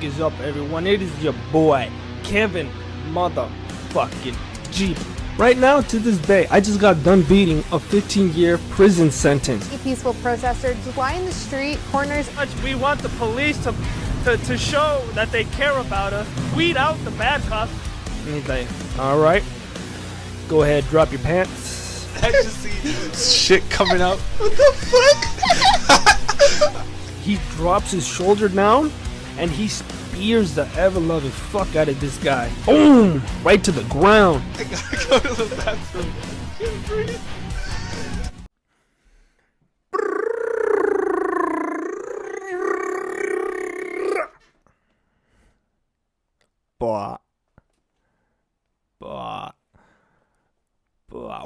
is up, everyone? It is your boy, Kevin motherfucking G. Right now, to this day, I just got done beating a 15-year prison sentence. Peaceful protesters lie in the street corners. We want the police to show that they care about us, weed out the bad cops. And he's like, all right, go ahead, drop your pants. I just see shit coming out. What the fuck? He drops his shoulder down and he spears the ever-loving fuck out of this guy. Boom! Right to the ground. I gotta go to the bathroom. I can't breathe.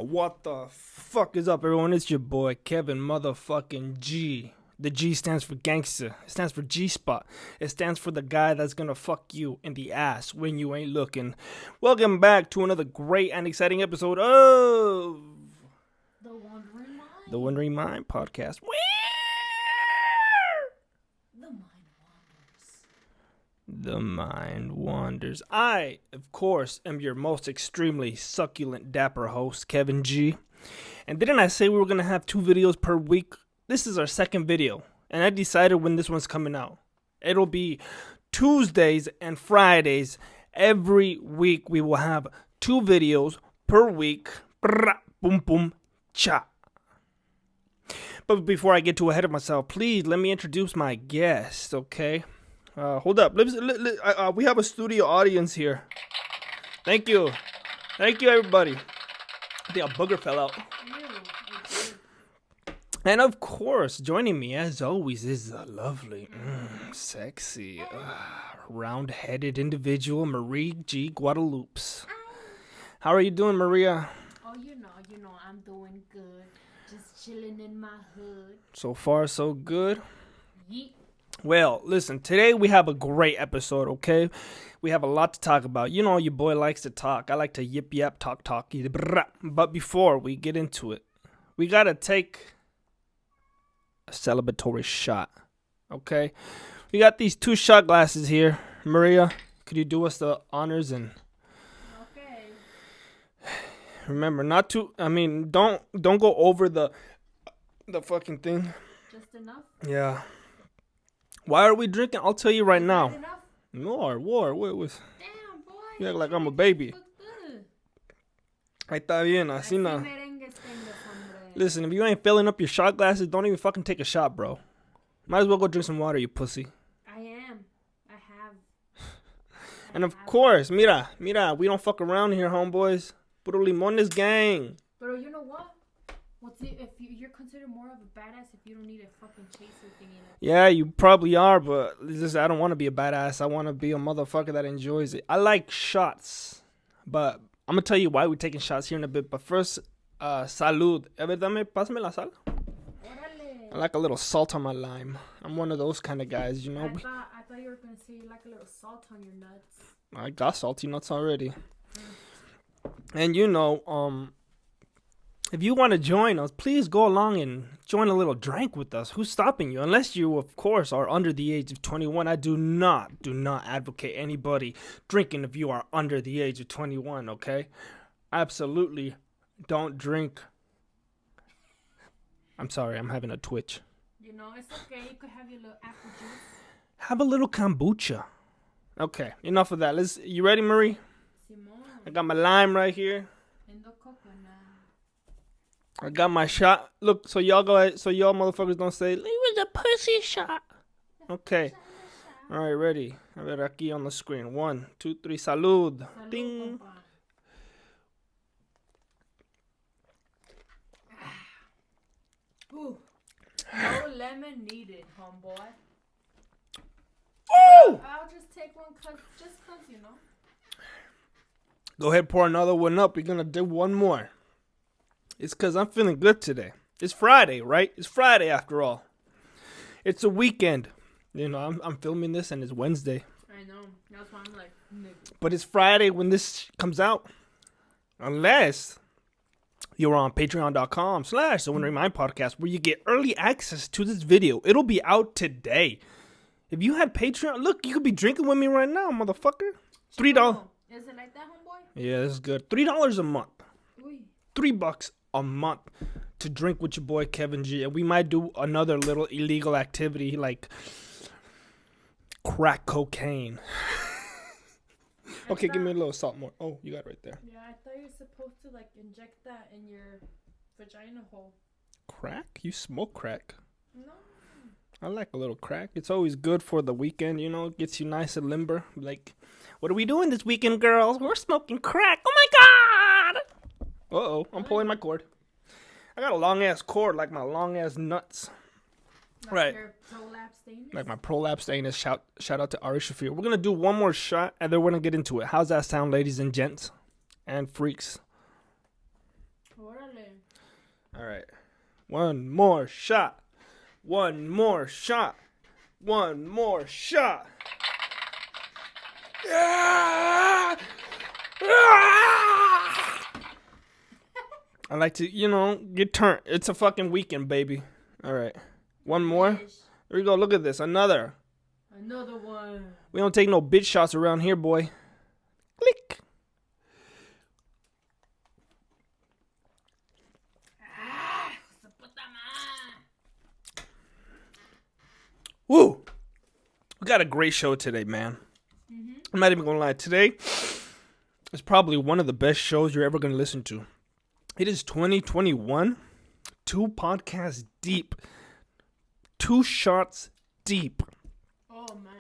What the fuck is up, everyone? It's your boy, Kevin motherfucking G. The G stands for gangster. It stands for G-spot. It stands for the guy that's gonna fuck you in the ass when you ain't looking. Welcome back to another great and exciting episode of The Wandering Mind podcast. The mind wanders. I, of course, am your most extremely succulent, dapper host, Kevin G. And didn't I say we were going to have 2 videos per week? This is our second video, and I decided when this one's coming out. It'll be Tuesdays and Fridays. Every week we will have 2 videos per week. Boom, boom, cha. But before I get too ahead of myself, please let me introduce my guest, okay? Hold up. We have a studio audience here. Thank you. Thank you, everybody. I think a booger fell out. And of course, joining me as always is the lovely, sexy, round-headed individual, Marie G. Guadalupe. How are you doing, Maria? Oh, you know, I'm doing good. Just chilling in my hood. So far, so good. Yeet. Well, listen, today we have a great episode, okay? We have a lot to talk about. You know, your boy likes to talk. I like to yip, talk. But before we get into it, we got to take a celebratory shot, okay? We got these 2 shot glasses here. Maria, could you do us the honors and... Okay. Remember, not to... don't go over the fucking thing. Just enough? Yeah. Why are we drinking? I'll tell you right now. Enough? War. What was? Damn, boy. You act like I'm a baby. Ahí está bien, así no. Listen, if you ain't filling up your shot glasses, don't even fucking take a shot, bro. Might as well go drink some water, you pussy. I have. And of course, mira, we don't fuck around here, homeboys. Puro limones gang. But you know what? If you're considered more of a badass if you don't need a fucking chaser thing in it. Yeah, you probably are, but I don't want to be a badass. I want to be a motherfucker that enjoys it. I like shots, but I'm going to tell you why we're taking shots here in a bit. But first, salud. Pásame la sal. I like a little salt on my lime. I'm one of those kind of guys, you know. I thought you were going to say you like a little salt on your nuts. I got salty nuts already. And you know, if you want to join us, please go along and join a little drink with us. Who's stopping you? Unless you, of course, are under the age of 21. I do not advocate anybody drinking if you are under the age of 21, okay? Absolutely don't drink. I'm sorry, I'm having a twitch. You know, it's okay. You could have your little apple juice. Have a little kombucha. Okay, enough of that. You ready, Marie? Simone. I got my lime right here. And the coconut. I got my shot. Look, so y'all go ahead, so y'all motherfuckers don't say, leave it a pussy shot. Okay. All right, ready. A ver, aquí on the screen. 1, 2, 3, salud. Ding. Ooh. No lemon needed, homeboy. Oh! I'll just take one cause, you know. Go ahead, pour another one up. We're going to do one more. It's because I'm feeling good today. It's Friday, right? It's Friday after all. It's a weekend. You know, I'm filming this and it's Wednesday. I know. That's why I'm like, nigga. But it's Friday when this comes out. Unless you're on patreon.com/The Wandering Mind Podcast, where you get early access to this video. It'll be out today. If you had Patreon, look, you could be drinking with me right now, motherfucker. $3. Chico, is it like that, homeboy? Yeah, this is good. $3 a month. Uy. $3 a month to drink with your boy Kevin G. And we might do another little illegal activity like crack cocaine. Okay, give me a little salt more. Oh, you got it right there. Yeah, I thought you were supposed to like inject that in your vagina hole. Crack? You smoke crack? No. I like a little crack. It's always good for the weekend, you know. It gets you nice and limber. Like, what are we doing this weekend, girls? We're smoking crack. Oh my god! Uh-oh, I'm pulling my cord. I got a long-ass cord like my long-ass nuts. Like Right. Your prolapse anus? Like my prolapsed anus. Shout out to Ari Shafir. We're going to do one more shot, and then we're going to get into it. How's that sound, ladies and gents? And freaks. Órale. All right. One more shot. One more shot. One more shot. Yeah! I like to, get turned. It's a fucking weekend, baby. All right. One more. Fish. There we go. Look at this. Another. Another one. We don't take no bitch shots around here, boy. Click. Woo! We got a great show today, man. I'm not even gonna lie. Today is probably one of the best shows you're ever gonna listen to. It is 2021. 2 podcasts deep. 2 shots deep. Oh man.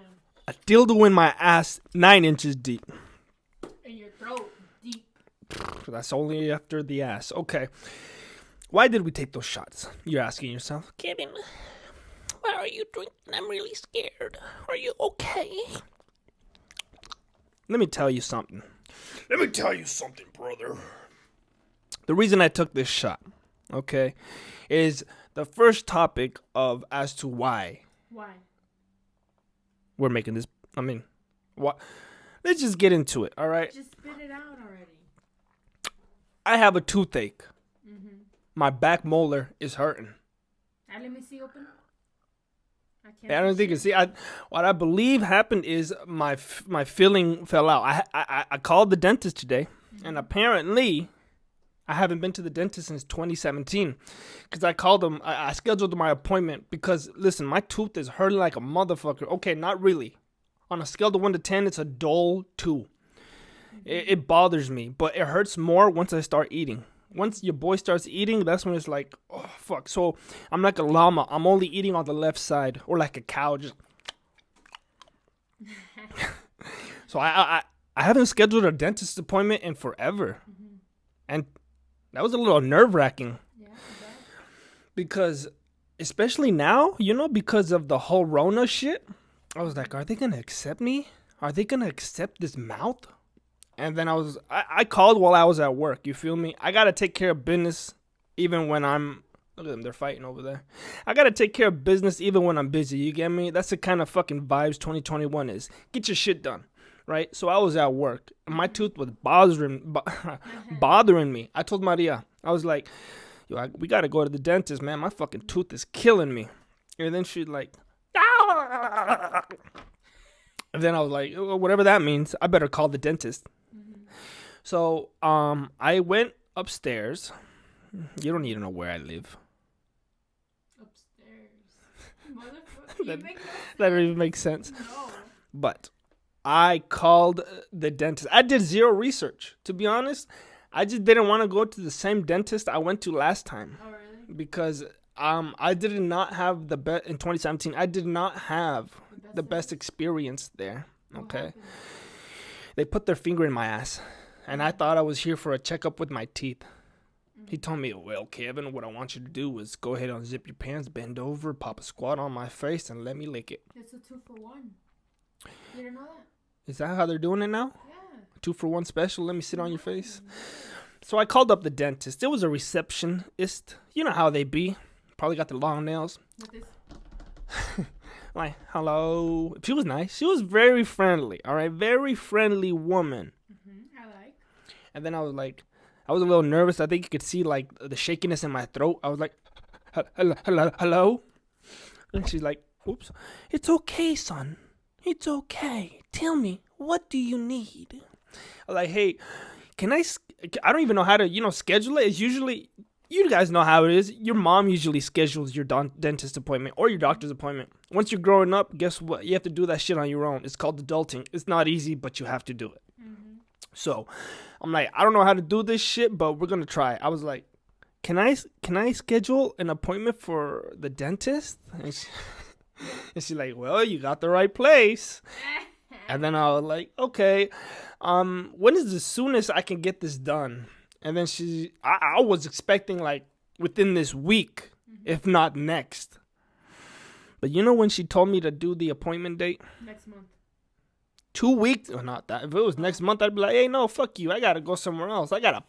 A dildo in my ass 9 inches deep. In your throat. Deep. That's only after the ass. Okay. Why did we take those shots? You're asking yourself. Kevin, why are you drinking? I'm really scared. Are you okay? Let me tell you something. Let me tell you something, brother. The reason I took this shot, okay, is the first topic of as to why Why? we're making this. I mean, what? Let's just get into it, all right? Just spit it out already. I have a toothache. My back molar is hurting. Let me see open. I can't. I don't think it's. See, what I believe happened is my filling fell out. I called the dentist today, and apparently, I haven't been to the dentist since 2017. Because I called them, I scheduled my appointment because listen, my tooth is hurting like a motherfucker. Okay, not really. On a scale of 1 to 10, it's a dull 2. It bothers me, but it hurts more once I start eating. Once your boy starts eating, that's when it's like, oh, fuck. So I'm like a llama. I'm only eating on the left side. Or like a cow. Just. So I haven't scheduled a dentist appointment in forever. And that was a little nerve-wracking. Yeah, Because, especially now, because of the whole Rona shit. I was like, are they going to accept me? Are they going to accept this mouth? And then I called while I was at work. You feel me? I got to take care of business even when I'm, look at them, they're fighting over there. I got to take care of business even when I'm busy. You get me? That's the kind of fucking vibes 2021 is. Get your shit done, right? So I was at work. My tooth was bothering me. I told Maria, I was like, yo, we got to go to the dentist, man. My fucking tooth is killing me. And then she's like, and then I was like, whatever that means, I better call the dentist. So, I went upstairs. You don't need to know where I live. upstairs. Motherfucker. That doesn't even make sense. No. But I called the dentist. I did zero research. To be honest, I just didn't want to go to the same dentist I went to last time. Oh really? Because I did not have the best in 2017. I did not have the best experience there. Okay. They put their finger in my ass. And I thought I was here for a checkup with my teeth. He told me, well, Kevin, what I want you to do is go ahead and unzip your pants, bend over, pop a squat on my face, and let me lick it. It's a 2-for-1. You didn't know that? Is that how they're doing it now? Yeah. 2-for-1 special, let me sit on your face. So I called up the dentist. It was a receptionist. You know how they be. Probably got the long nails. With this. Like, hello. She was nice. She was very friendly. All right. Very friendly woman. I like. And then I was like, I was a little nervous. I think you could see like the shakiness in my throat. I was like, hello. And she's like, Oops. It's okay, son. It's okay. Tell me, what do you need? I'm like, hey, I don't even know how to, schedule it. It's usually, you guys know how it is. Your mom usually schedules your dentist appointment or your doctor's appointment. Once you're growing up, guess what? You have to do that shit on your own. It's called adulting. It's not easy, but you have to do it. Mm-hmm. So I'm like, I don't know how to do this shit, but we're going to try. I was like, can I schedule an appointment for the dentist? And she's like, well, you got the right place. And then I was like, okay, when is the soonest I can get this done? And then I was expecting like within this week, if not next. But when she told me to do the appointment date? Next month. 2 weeks? Or not that. If it was next month, I'd be like, hey, no, fuck you. I got to go somewhere else. I got a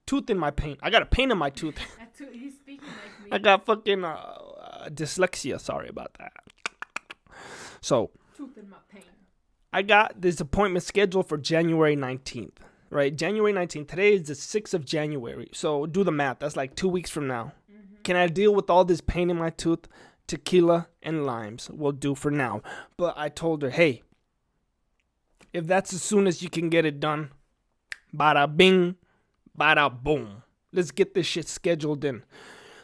tooth in my paint. I got a pain in my tooth. He's speaking like me. I got fucking dyslexia. Sorry about that. So, tooth in my paint. I got this appointment scheduled for January 19th. Right? January 19th. Today is the 6th of January. So, do the math. That's like 2 weeks from now. Mm-hmm. Can I deal with all this pain in my tooth? Tequila and limes will do for now. But I told her, hey, if that's as soon as you can get it done, bada bing, bada boom. Let's get this shit scheduled in.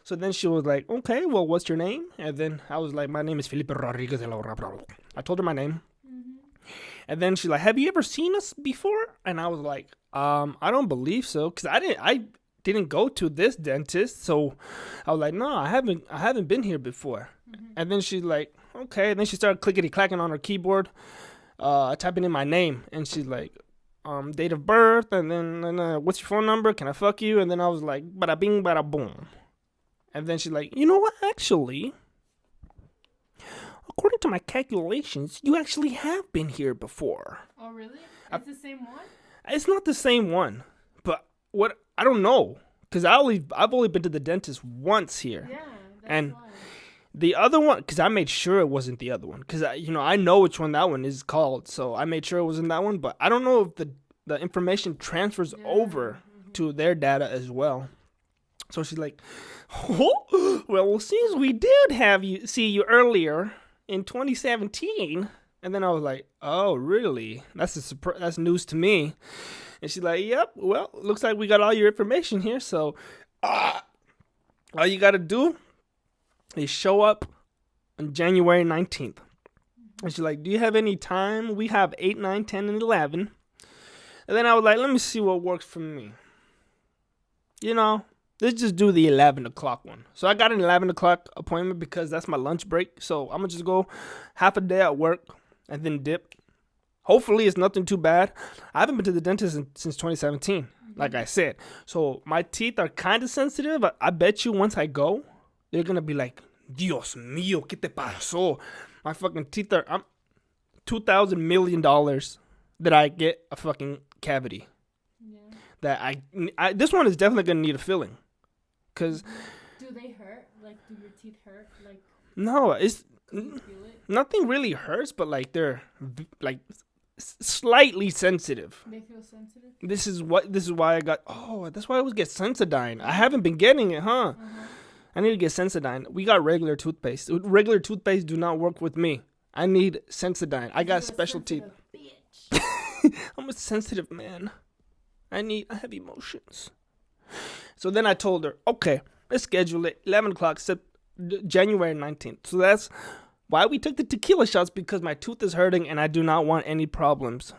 So then she was like, okay, well, what's your name? And then I was like, my name is Felipe Rodriguez. I told her my name. Mm-hmm. And then she's like, have you ever seen us before? And I was like, I don't believe so. Because I didn't go to this dentist. So I was like, no, I haven't been here before. Mm-hmm. And then she's like, okay. And then she started clickety-clacking on her keyboard, typing in my name. And she's like, date of birth, and then what's your phone number? Can I fuck you? And then I was like, bada bing, bada boom. And then she's like, you know what? Actually, according to my calculations, you actually have been here before. Oh, really? It's the same one? It's not the same one, but I don't know, because I've only been to the dentist once here. Yeah, that's and why. The other one, because I made sure it wasn't the other one, because I know which one that one is called, so I made sure it wasn't that one. But I don't know if the information transfers over to their data as well. So she's like, oh, well, since we did see you earlier in 2017, and then I was like, oh, really? That's news to me. And she's like, yep. Well, looks like we got all your information here. So all you got to do is show up on January 19th. And she's like, do you have any time? We have 8, 9, 10, and 11. And then I was like, let me see what works for me. Let's just do the 11 o'clock one. So I got an 11 o'clock appointment because that's my lunch break. So I'm going to just go half a day at work and then dip. Hopefully it's nothing too bad. I haven't been to the dentist since 2017, like I said. So my teeth are kind of sensitive. I bet you once I go, they're going to be like, Dios mío, ¿qué te pasó? My fucking teeth are $2,000 million that I get a fucking cavity. Yeah. That this one is definitely going to need a filling. Cause do they hurt? Like, do your teeth hurt? Like, no, do you feel it? Nothing really hurts, but like they're like slightly sensitive. They feel sensitive? This is why I got, that's why I always get Sensodyne. I haven't been getting it, huh? Uh-huh. I need to get Sensodyne. We got regular toothpaste. Regular toothpaste do not work with me. I need Sensodyne. I got special teeth. Bitch. I'm a sensitive man. I have emotions. So then I told her, okay, let's schedule it 11 o'clock, January 19th. So that's why we took the tequila shots, because my tooth is hurting and I do not want any problems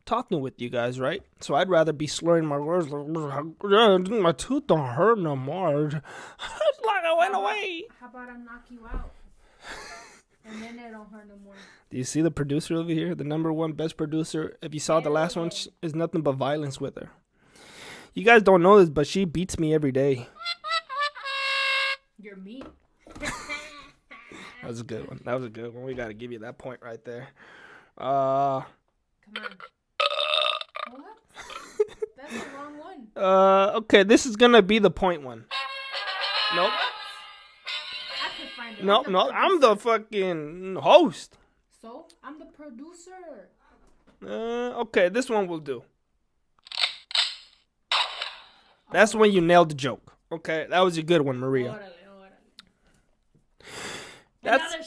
talking with you guys, right? So I'd rather be slurring my words like, my tooth don't hurt no more. It's like I went away. How about I knock you out? And then it don't hurt no more. Do you see the producer over here? The number one best producer. If you saw the last one, is nothing but violence with her. You guys don't know this, but she beats me every day. You're mean. That was a good one. We got to give you that point right there. Come on. What? That's the wrong one. Okay, this is going to be the point one. Nope. I can find it. No, I'm the fucking host. So? I'm the producer. Okay, this one will do. That's when you nailed the joke. Okay, that was a good one, Maria. That's Another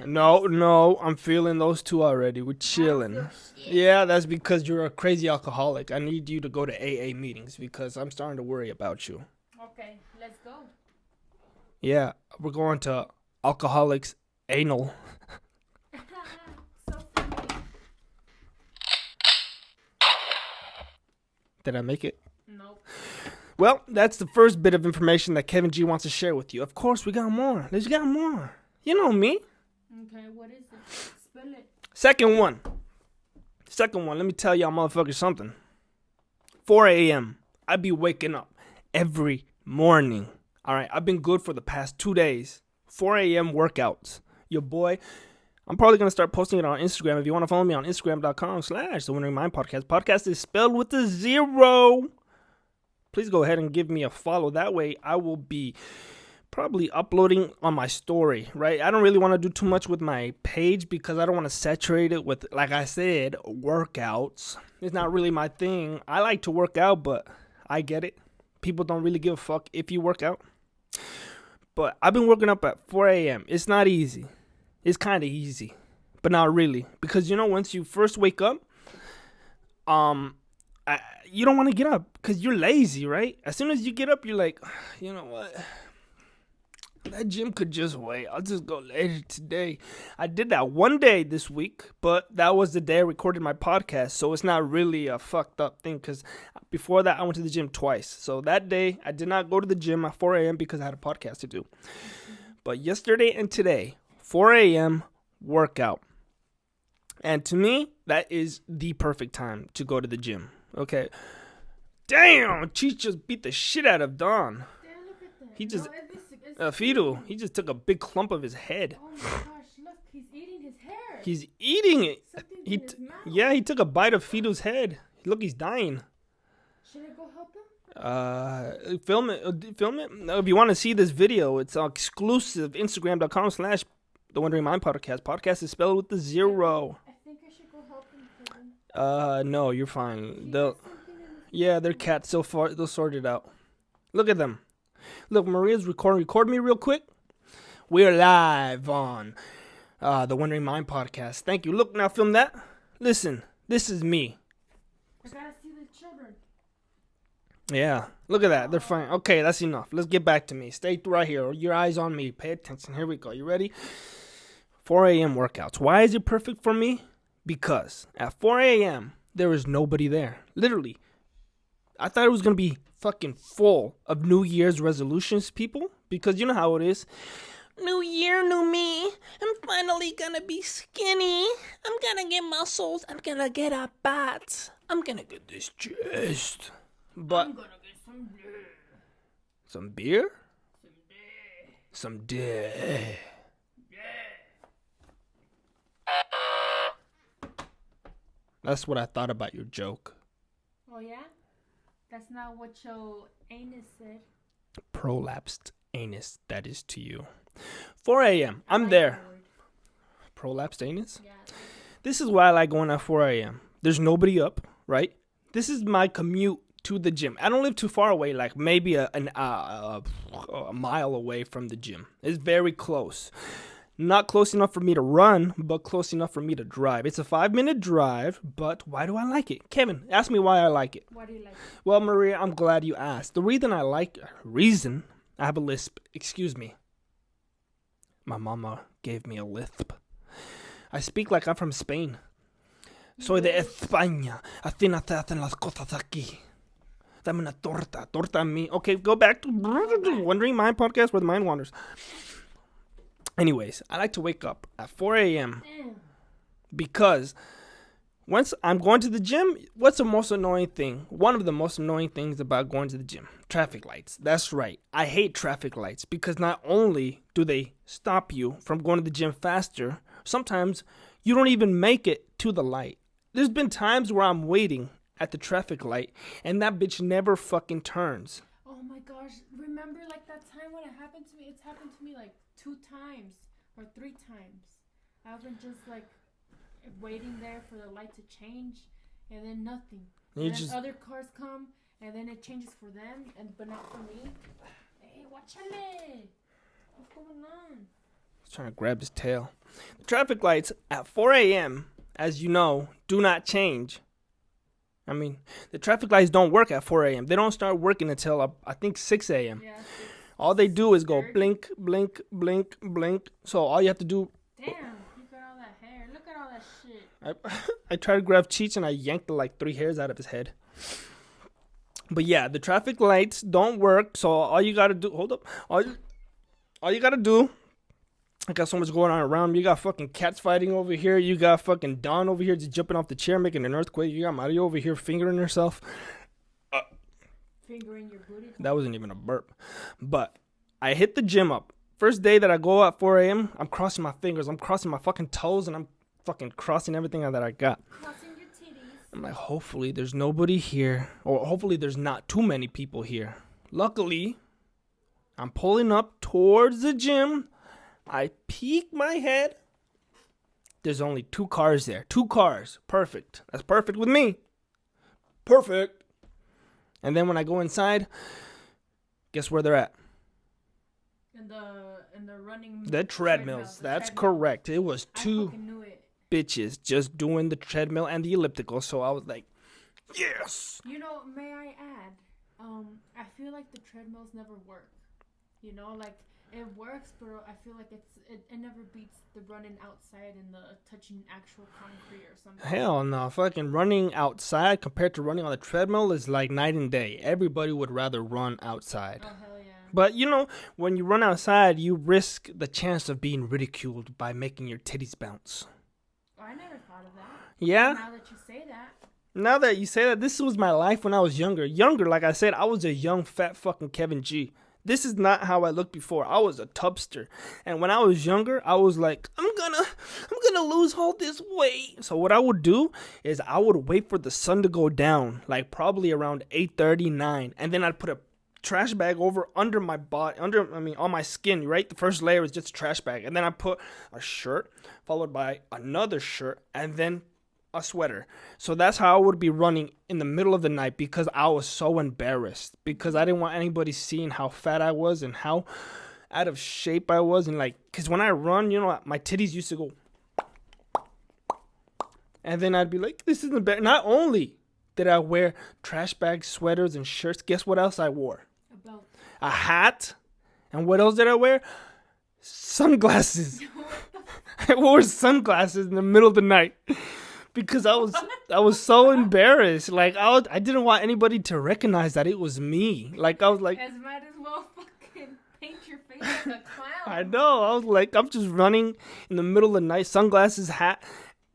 shot. no. I'm feeling those two already. We're chilling. Yeah, that's because you're a crazy alcoholic. I need you to go to AA meetings because I'm starting to worry about you. Okay, let's go. Yeah, we're going to Alcoholics Anal. So funny. Did I make it? Nope. Well, that's the first bit of information that Kevin G wants to share with you. Of course, we got more. Let's got more. You know me. Okay, what is it? Spill it. Second one. Let me tell y'all motherfuckers something. 4 a.m. I be waking up every morning. All right, I've been good for the past 2 days. 4 a.m. workouts. Your boy, I'm probably going to start posting it on Instagram. If you want to follow me on Instagram.com/The Wondering Mind Podcast. Podcast is spelled with a 0. Please go ahead and give me a follow. That way I will be probably uploading on my story, right? I don't really want to do too much with my page because I don't want to saturate it with, like I said, workouts. It's not really my thing. I like to work out, but I get it. People don't really give a fuck if you work out. But I've been working up at 4 a.m. It's not easy. It's kind of easy, but not really. Because, once you first wake up, you don't want to get up because you're lazy, right? As soon as you get up, you're like, you know what? That gym could just wait. I'll just go later today. I did that one day this week, but that was the day I recorded my podcast. So it's not really a fucked up thing because before that, I went to the gym twice. So that day, I did not go to the gym at 4 a.m. because I had a podcast to do. But yesterday and today, 4 a.m. workout. And to me, that is the perfect time to go to the gym. Okay. Damn, Cheech just beat the shit out of Don. Damn, look at that. He just, it's Fido, he just took a big clump of his head. Oh my gosh, look, he's eating his hair. He's eating it. Something's in his mouth. Yeah, he took a bite of Fido's head. Look, he's dying. Should I go help him? Film it. No, if you want to see this video, it's exclusive. Instagram.com/The Wondering Mind Podcast. Podcast is spelled with the 0. I think I should go help him, Kevin. No, you're fine. Their cat so far they'll sort it out. Look at them. Look, Maria's recording. Record me real quick. We're live on the Wondering Mind Podcast. Thank you. Look, now film that. Listen, this is me. I gotta see the children. Yeah, look at that. They're fine. Okay, that's enough. Let's get back to me. Stay right here. Your eyes on me. Pay attention. Here we go. You ready? 4 a.m. workouts. Why is it perfect for me? Because at 4 a.m., there is nobody there. Literally. I thought it was going to be fucking full of New Year's resolutions, people. Because you know how it is. New year, new me. I'm finally going to be skinny. I'm going to get muscles. I'm going to get a butt. I'm going to get this chest. But I'm gonna get some beer. some beer? Some Some beer. day. That's what I thought about your joke. Oh yeah? That's not what your anus said. Prolapsed anus, that is to you. 4 a.m. I'm there. Prolapsed anus? Yeah. This is why I like going at 4 a.m. There's nobody up, right? This is my commute to the gym. I don't live too far away, like maybe a mile away from the gym. It's very close. Not close enough for me to run, but close enough for me to drive. It's a 5-minute drive, but why do I like it? Kevin, ask me why I like it. Why do you like it? Well, Maria, I'm glad you asked. The reason I like I have a lisp. Excuse me. My mama gave me a lisp. I speak like I'm from Spain. Soy de España. Así no se hacen las cosas aquí. Dame una torta. Torta a mí. Okay, go back to Wondering Mind Podcast where the mind wanders. Anyways, I like to wake up at 4 a.m. because once I'm going to the gym, what's the most annoying thing? One of the most annoying things about going to the gym. Traffic lights. That's right. I hate traffic lights because not only do they stop you from going to the gym faster, sometimes you don't even make it to the light. There's been times where I'm waiting at the traffic light and that bitch never fucking turns. Oh my gosh. Remember like that time when it happened to me? It's happened to me like 2 times or 3 times. I've been just like waiting there for the light to change and then nothing. And then other cars come and then it changes for them but not for me. Hey, watchale. What's going on? trying to grab his tail. The traffic lights at 4 a.m., as you know, do not change. I mean, the traffic lights don't work at 4 a.m. They don't start working until, I think, 6 a.m. Yeah. All they do is go blink, blink, blink, blink. So all you have to do... Damn, you got all that hair. Look at all that shit. I tried to grab Cheech and I yanked like 3 hairs out of his head. But yeah, the traffic lights don't work. So all you got to do... Hold up. All you got to do... I got so much going on around me. You got fucking cats fighting over here. You got fucking Dawn over here just jumping off the chair making an earthquake. You got Mario over here fingering herself. Fingering your booty. That wasn't even a burp. But I hit the gym up. First day that I go at 4 a.m., I'm crossing my fingers. I'm crossing my fucking toes. And I'm fucking crossing everything that I got. Crossing your titties. I'm like, hopefully there's nobody here. Or hopefully there's not too many people here. Luckily, I'm pulling up towards the gym. I peek my head. There's only 2 cars there. 2 cars. Perfect. That's perfect with me. Perfect. And then when I go inside, guess where they're at? In the running... The treadmills. That's correct. It was 2 bitches just doing the treadmill and the elliptical. So I was like, yes. You know, may I add, I feel like the treadmills never work. You know, like... It works, but I feel like it never beats the running outside and the touching actual concrete or something. Hell no. Fucking running outside compared to running on the treadmill is like night and day. Everybody would rather run outside. Oh, hell yeah. But, you know, when you run outside, you risk the chance of being ridiculed by making your titties bounce. Oh, I never thought of that. Yeah? Now that you say that. Now that you say that, this was my life when I was younger. Younger, like I said, I was a young, fat fucking Kevin G. This is not how I looked before. I was a tubster. And when I was younger, I was like, I'm gonna lose all this weight. So what I would do is I would wait for the sun to go down, like probably around 8:39, and then I'd put a trash bag over under my body, on my skin, right? The first layer is just a trash bag. And then I put a shirt followed by another shirt and then a sweater. So that's how I would be running in the middle of the night because I was so embarrassed because I didn't want anybody seeing how fat I was and how out of shape I was. And like, because when I run, you know, my titties used to go. And then I'd be like, this isn't bad. Not only did I wear trash bags, sweaters, and shirts, guess what else I wore? A hat. And what else did I wear? Sunglasses. I wore sunglasses in the middle of the night. Because I was so embarrassed. Like, I didn't want anybody to recognize that it was me. Like, I was like... As might as well fucking paint your face like a clown. I know. I was like, I'm just running in the middle of the night. Sunglasses, hat,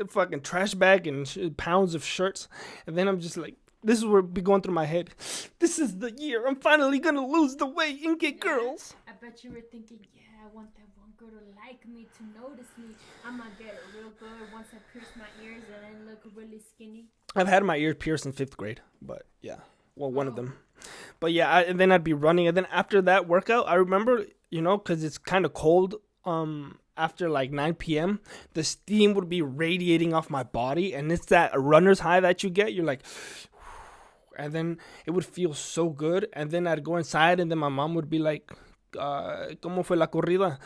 fucking trash bag, and pounds of shirts. And then I'm just like, this is what be going through my head. This is the year. I'm finally going to lose the weight and get girls. I bet you were thinking, yeah, I want that one girl to like me, to notice me. I'm going to get it real good once I pierce my ears and then look really skinny. I've had my ears pierced in 5th grade, but yeah. Well, one of them. But yeah, and then I'd be running. And then after that workout, I remember, you know, because it's kind of cold after like 9 p.m., the steam would be radiating off my body. And it's that runner's high that you get. You're like... And then it would feel so good. And then I'd go inside and then my mom would be like, ¿Cómo fue la corrida?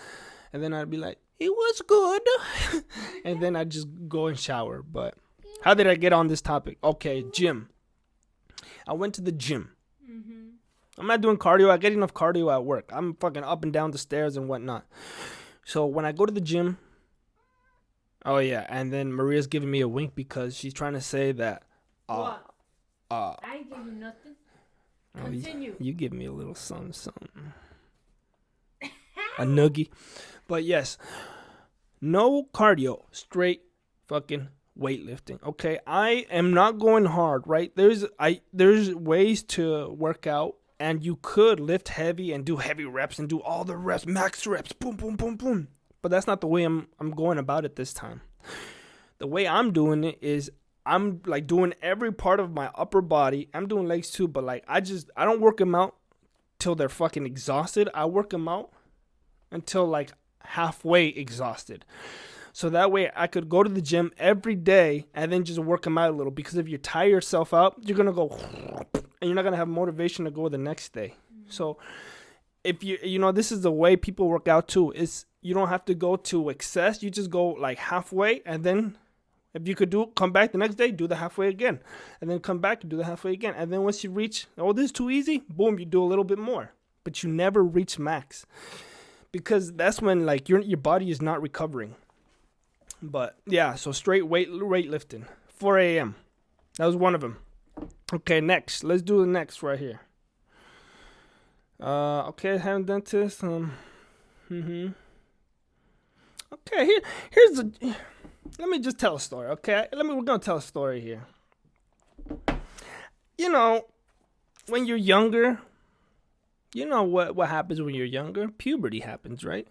And then I'd be like, it was good. And then I'd just go and shower. But how did I get on this topic? Okay, gym. I went to the gym. Mm-hmm. I'm not doing cardio. I get enough cardio at work. I'm fucking up and down the stairs and whatnot. So when I go to the gym, oh yeah, and then Maria's giving me a wink because she's trying to say that. What? I ain't give you nothing. Continue. You give me a little something. A noogie. But yes, no cardio, straight fucking weightlifting. Okay, I am not going hard, right? There's ways to work out, and you could lift heavy and do heavy reps and do all the reps, max reps, boom, boom, boom, boom. But that's not the way I'm going about it this time. The way I'm doing it is I'm like doing every part of my upper body. I'm doing legs too, but like I don't work them out till they're fucking exhausted. I work them out until like halfway exhausted. So that way I could go to the gym every day and then just work them out a little. Because if you tire yourself out, you're going to go and you're not going to have motivation to go the next day. So if this is the way people work out too. Is you don't have to go to excess. You just go like halfway, and then if you could come back the next day, do the halfway again, and then come back and do the halfway again, and then once you reach, this is too easy, boom, you do a little bit more, but you never reach max, because that's when like your body is not recovering. But yeah, so straight weightlifting, 4 a.m. That was one of them. Okay, next, let's do the next right here. Okay, having dentist. Okay, here's the. Let me just tell a story, okay? We're gonna tell a story here. When you're younger, what happens when you're younger? Puberty happens, right?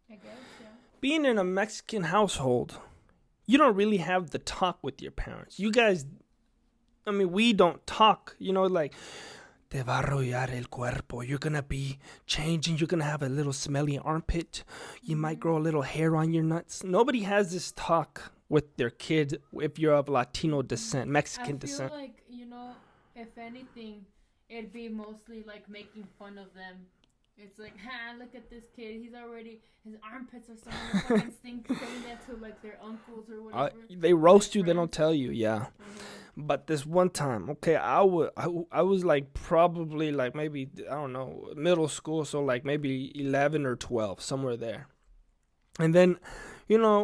I guess, yeah. Being in a Mexican household, you don't really have the talk with your parents. You guys, we don't talk, like, te va a arrollar el cuerpo. You're going to be changing. You're going to have a little smelly armpit. You might grow a little hair on your nuts. Nobody has this talk with their kid if you're of Latino descent, Mexican descent. I feel like, if anything, it'd be mostly like making fun of them. It's like, look at this kid. His armpits are starting to fucking stink, saying that to like their uncles or whatever. They roast you, they don't tell you, yeah. But this one time, okay, I was like probably like maybe, I don't know, middle school, so like maybe 11 or 12, somewhere there. And then,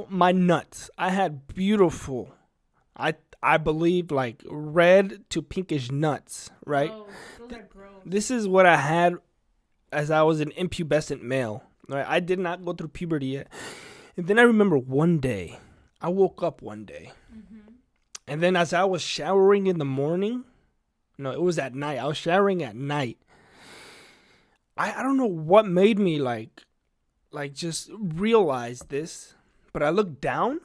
my nuts, I had beautiful, I believe like red to pinkish nuts, right? Oh, those are gross. This is what I had as I was an impubescent male, right? I did not go through puberty yet. And then I remember one day, I woke up one day. And then as I was showering in the morning, it was at night. I was showering at night. I don't know what made me like just realize this, but I looked down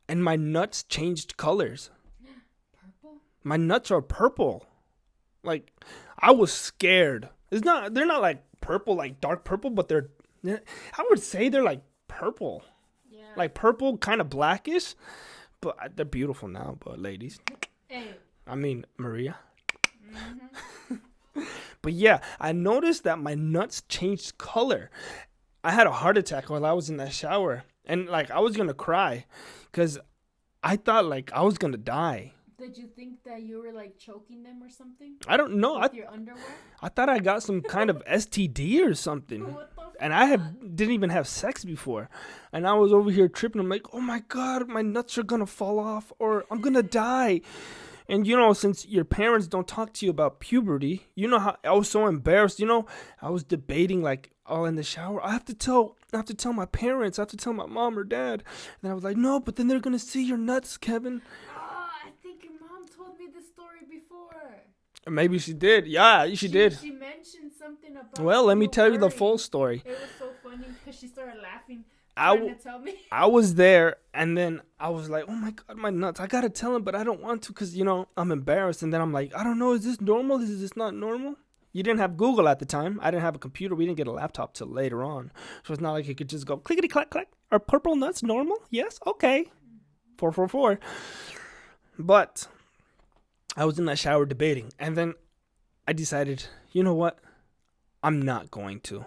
and my nuts changed colors. Purple? My nuts are purple. Like, I was scared. They're not like purple, like dark purple, but I would say they're like purple. Yeah. Like purple, kind of blackish. But they're beautiful now, but ladies. Hey. Maria. But yeah, I noticed that my nuts changed color. I had a heart attack while I was in that shower. And like, I was going to cry because I thought like I was going to die. Did you think that you were like choking them or something? I don't know. With your underwear? I thought I got some kind of STD or something. What the fuck? And I didn't even have sex before. And I was over here tripping. I'm like, oh my God, my nuts are going to fall off or I'm going to die. And, since your parents don't talk to you about puberty, how I was so embarrassed. I was debating like all in the shower. I have to tell my parents. I have to tell my mom or dad. And I was like, no, but then they're going to see your nuts, Kevin. I think your mom told me this story before. Maybe she did. Yeah, she did. She mentioned something about. Well, let me tell you the full story. It was so funny because she started laughing. To tell me. I was there, and then I was like, oh my God, my nuts. I got to tell him, but I don't want to because, I'm embarrassed. And then I'm like, I don't know. Is this normal? Is this not normal? You didn't have Google at the time. I didn't have a computer. We didn't get a laptop till later on. So it's not like you could just go clickety clack clack. Are purple nuts normal? Yes. Okay. 444. But I was in that shower debating. And then I decided, you know what? I'm not going to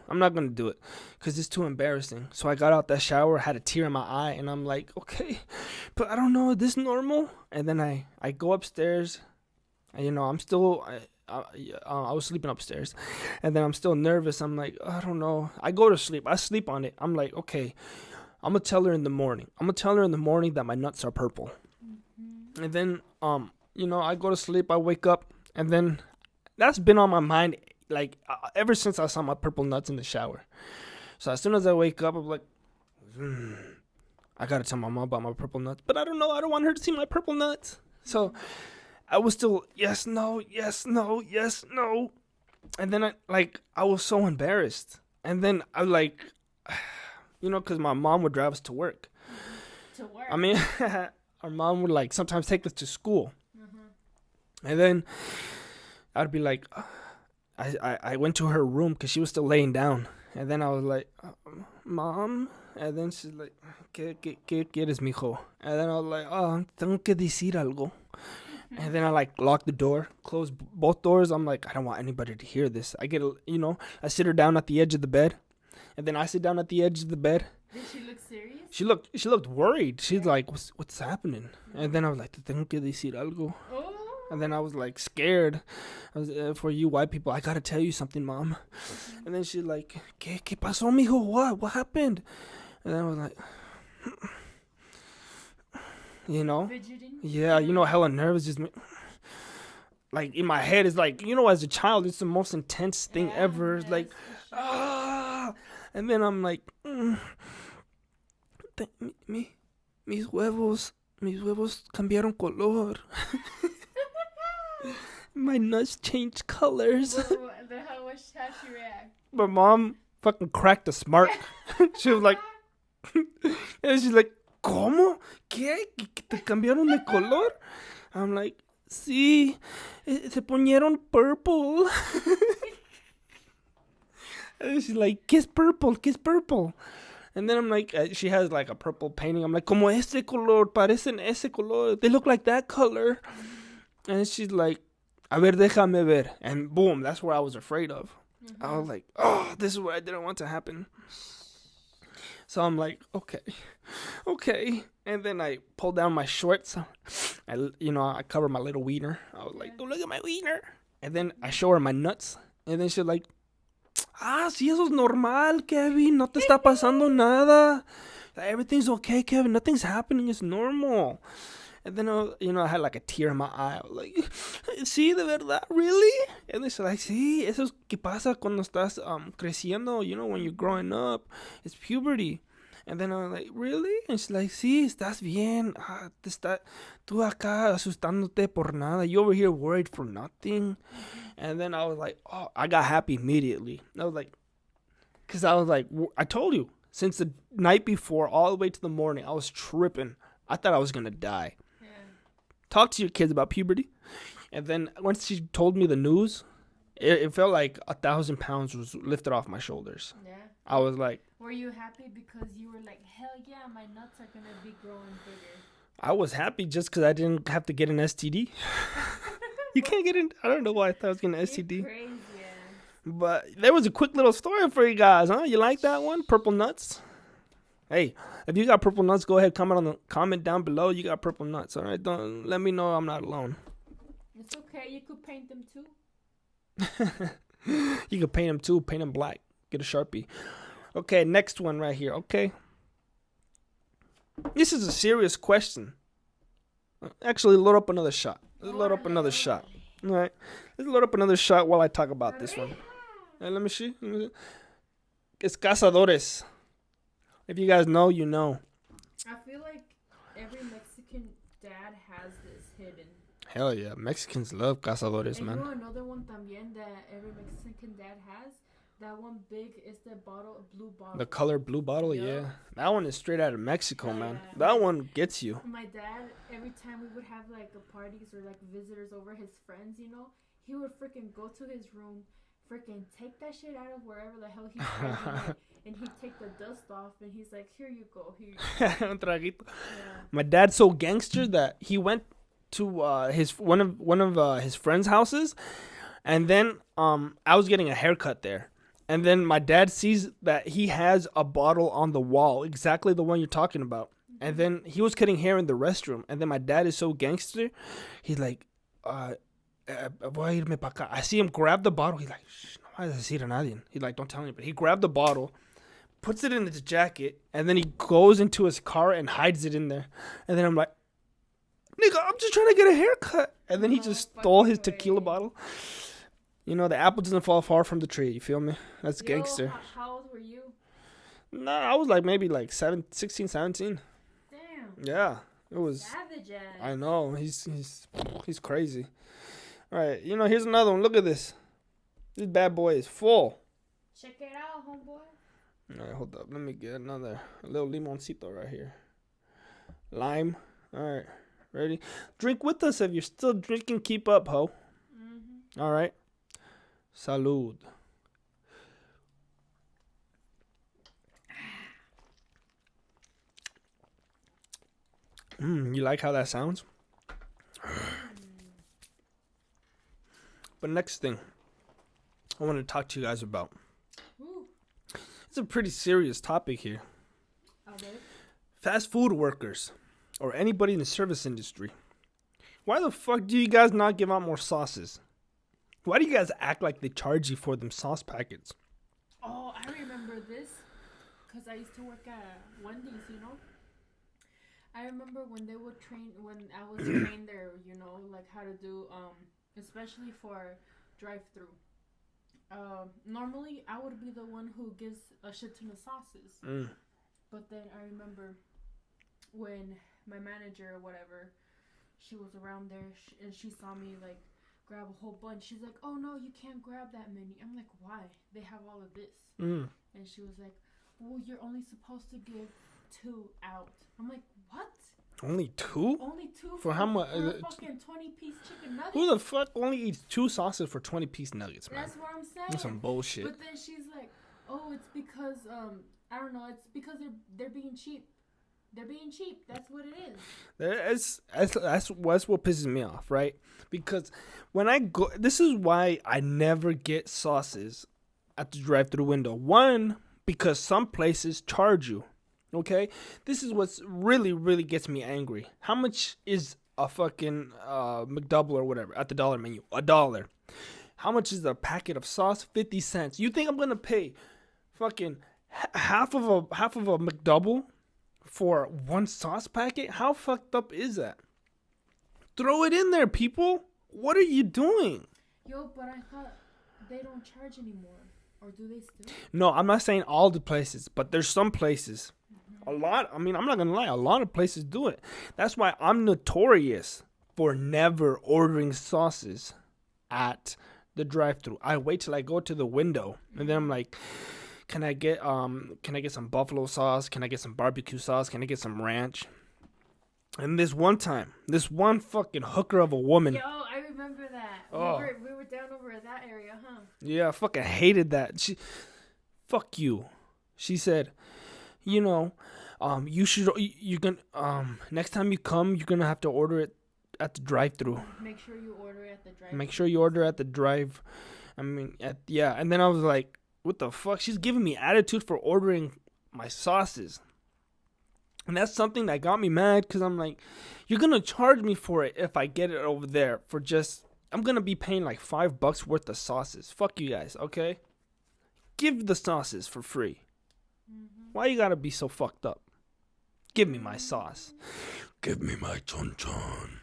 do it because it's too embarrassing. So I got out that shower, had a tear in my eye, and I'm like, okay, but I don't know, is this normal? And then I go upstairs, and, I'm still, I was sleeping upstairs, and then I'm still nervous. I'm like, I don't know. I go to sleep. I sleep on it. I'm like, okay, I'm going to tell her in the morning. That my nuts are purple. Mm-hmm. And then, I go to sleep, I wake up, and then that's been on my mind like ever since I saw my purple nuts in the shower. So as soon as I wake up, I'm like, I gotta tell my mom about my purple nuts. But I don't know. I don't want her to see my purple nuts. So I was still yes, no. And then I was so embarrassed. And then I because my mom would drive us to work. To work? Our mom would sometimes take us to school. Mm-hmm. And then I'd be like, I went to her room because she was still laying down. And then I was like, Mom? And then she's like, ¿Qué quieres, mijo? And then I was like, tengo que decir algo. And then I like lock the door, close both doors. I'm like, I don't want anybody to hear this. I get, I sit her down at the edge of the bed, and then I sit down at the edge of the bed. Did she look serious? She looked worried. She's like, what's happening? And then I was like, te tengo que decir algo. Oh. And then I was like scared. I was, for you white people, I gotta tell you something, Mom. And then she's like, ¿Qué pasó, mijo? What happened? And then I was like, Fidgeting? yeah, hella nervous. Just like in my head, it's like, as a child, it's the most intense thing ever. It's like, and then I'm like, mis huevos cambiaron color. My nuts changed colors. How'd she react? My mom fucking cracked a smart. She was like, and she's like, ¿Cómo? ¿Qué? ¿Que te cambiaron de color? I'm like, sí, se ponieron purple. And she's like, ¿Qué es purple? ¿Qué es purple? And then I'm like, she has like a purple painting. I'm like, como ese color, parecen ese color. They look like that color. And she's like, a ver, déjame ver. And boom, that's what I was afraid of. Mm-hmm. I was like, oh, this is what I didn't want to happen. So I'm like, okay. And then I pulled down my shorts. I cover my little wiener. I was like, oh, look at my wiener. And then I show her my nuts. And then she's like, sí, eso es normal, Kevin. No te está pasando nada. Everything's okay, Kevin. Nothing's happening. It's normal. And then, I had like a tear in my eye. I was like, sí, de verdad, really? And then she's like, sí, eso es que pasa cuando estás creciendo, when you're growing up. It's puberty. And then I was like, really? And she's like, sí, estás bien. Tú acá asustándote por nada. You over here worried for nothing. And then I was like, oh, I got happy immediately. I was like, because I was like, I told you, since the night before all the way to the morning, I was tripping. I thought I was going to die. Yeah. Talk to your kids about puberty. And then once she told me the news, it felt like 1,000 pounds was lifted off my shoulders. Yeah. I was like. Were you happy because you were like, hell yeah, my nuts are going to be growing bigger? I was happy just because I didn't have to get an STD. You can't get in. I don't know why I thought I was getting an STD. Crazy, yeah. But there was a quick little story for you guys, huh? You like that one? Purple nuts? Hey, if you got purple nuts, go ahead, comment down below. You got purple nuts, all right? Don't let me know I'm not alone. It's okay. You could paint them too. You could paint them too. Paint them black. Get a Sharpie. Okay, next one right here. Okay. This is a serious question. Actually, load up another shot. Let's load up another shot. All right. Let's load up another shot while I talk about this one. Hey, let me see. It's cazadores. If you guys know, you know. I feel like every Mexican dad has this hidden. Hell yeah. Mexicans love cazadores, man. You know another one también that every Mexican dad has? That one big is the blue bottle. The color blue bottle, yeah. That one is straight out of Mexico, man. That one gets you. My dad, every time we would have like parties or like visitors over, his friends, he would freaking go to his room, freaking take that shit out of wherever the hell he's hiding, and he'd take the dust off, and he's like, here you go. Un traguito. Yeah. My dad's so gangster that he went to one of his friends' houses, and then I was getting a haircut there. And then my dad sees that he has a bottle on the wall, exactly the one you're talking about. And then he was cutting hair in the restroom. And then my dad is so gangster. He's like, voy a irme pa acá. I see him grab the bottle. He's like, shh, no vas a decir a nadie. He's like, don't tell anybody. He grabbed the bottle, puts it in his jacket, and then he goes into his car and hides it in there. And then I'm like, nigga, I'm just trying to get a haircut. And then he just stole his tequila bottle. The apple doesn't fall far from the tree. You feel me? That's gangster. How old were you? Nah, I was like maybe like 16, 17. Damn. Yeah, it was. Savage ass. I know. He's crazy. All right, here's another one. Look at this. This bad boy is full. Check it out, homeboy. All right, hold up. Let me get a little limoncito right here. Lime. All right, ready? Drink with us if you're still drinking. Keep up, ho. Mm-hmm. All right. Salud. You like how that sounds? But next thing I want to talk to you guys about. Ooh. It's a pretty serious topic here. Okay. Fast food workers or anybody in the service industry. Why the fuck do you guys not give out more sauces? Why do you guys act like they charge you for them sauce packets? Oh, I remember this because I used to work at Wendy's, you know. I remember when they would when I was trained there, you know, like how to do, especially for drive-through. Normally, I would be the one who gives a shit ton of sauces. But then I remember when my manager or whatever, she was around there and she saw me like grab a whole bunch. She's like, "Oh no, you can't grab that many." I'm like, "Why? They have all of this." And she was like, "Well, you're only supposed to give 2 out." I'm like, "What? Only 2? Only 2 For how much? For a fucking 20-piece chicken nugget?" Who the fuck only eats 2 sauces for 20-piece nuggets, man? That's what I'm saying. That's some bullshit. But then she's like, "Oh, it's because I don't know. It's because they're being cheap. They're being cheap. That's what it is." That's what pisses me off, right? Because when I go, this is why I never get sauces at the drive-thru window. One, because some places charge you. Okay, this is what's really gets me angry. How much is a fucking McDouble or whatever at the dollar menu? $1. How much is a packet of sauce? 50 cents. You think I'm gonna pay fucking half of a McDouble for one sauce packet? How fucked up is that? Throw it in there, people. What are you doing? Yo, but I thought they don't charge anymore, or do they still? No, I'm not saying all the places, but there's some places. A lot. I mean, I'm not gonna lie. A lot of places do it. That's why I'm notorious for never ordering sauces at the drive-thru. I wait till I go to the window, and then I'm like, Can I get some buffalo sauce? Can I get some barbecue sauce? Can I get some ranch? And this one time, this one fucking hooker of a woman. Yo, I remember that. Oh. We were down over at that area, huh? Yeah, I fucking hated that. Fuck you. She said, you know, next time you come, you're gonna have to order it at the drive-thru. Make sure you order at the drive. Make sure you order at the drive. And then I was like, what the fuck? She's giving me attitude for ordering my sauces. And that's something that got me mad because I'm like, you're going to charge me for it if I get it over there for just, I'm going to be paying like $5 worth of sauces. Fuck you guys, okay? Give the sauces for free. Why you got to be so fucked up? Give me my sauce. Give me my chon-chon.